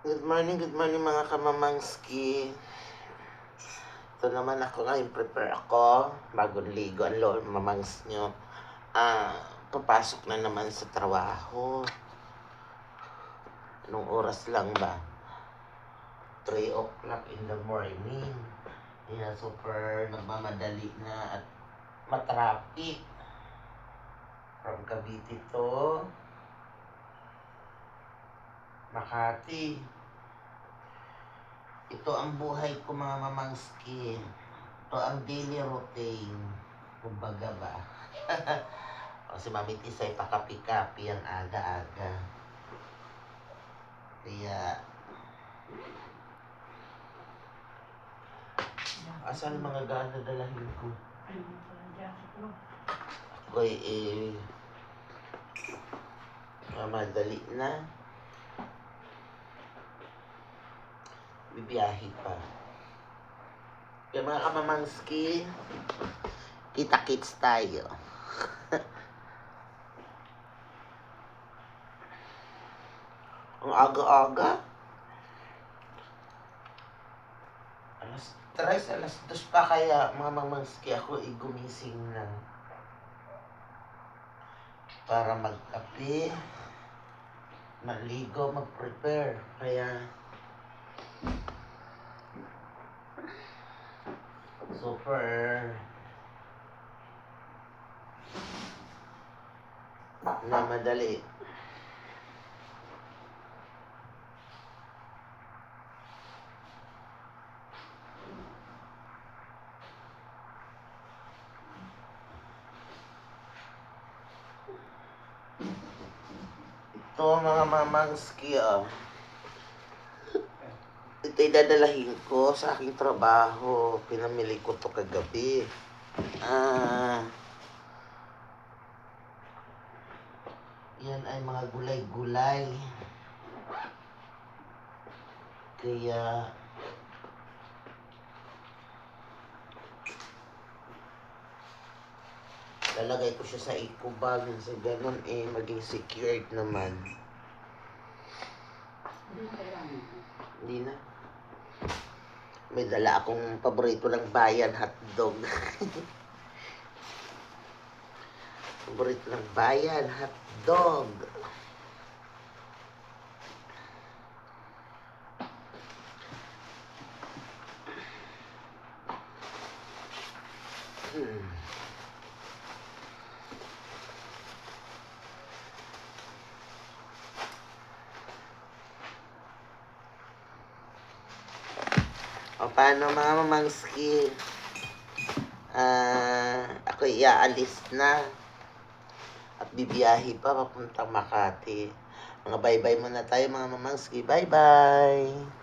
Good morning mga kamamangski. Ito naman ako ngayon, prepare ako. Bagong ligo ang lord mamangs nyo. Papasok na naman sa trabaho. Anong oras lang ba? 3 o'clock in the morning. Yeah, super nagmamadali na at matraffic. From Cavite to Makati. Ito ang buhay ko mga mamangski. Ito ang daily routine. Kumbaga ba? O si Mami Tisay pakapi-kapi ang aga-aga. Kaya asan mga gana dalahin ko? Ako'y mamadali na. Bibiyahe pa. Kaya mga kamamangski, kita-kits tayo. Ang aga-aga. Alas 3, alas 2 pa kaya mga mamangski ako gumising na. Para magkape, maligo, mag-prepare. Kaya super na madali. Ito mga mamangski, ito'y dadalahin ko sa aking trabaho. Pinamili ko to kagabi. Yan ay mga gulay-gulay. Kaya lalagay ko siya sa eco bag. Sa ganun maging secured naman. Hindi na. May dala akong paborito ng bayan, hotdog. Paborito ng bayan, hotdog. O paano mga mamangski? Ako iaalis na. At bibiyahe pa papuntang Makati. Mga bye-bye muna tayo mga mamangski. Bye-bye!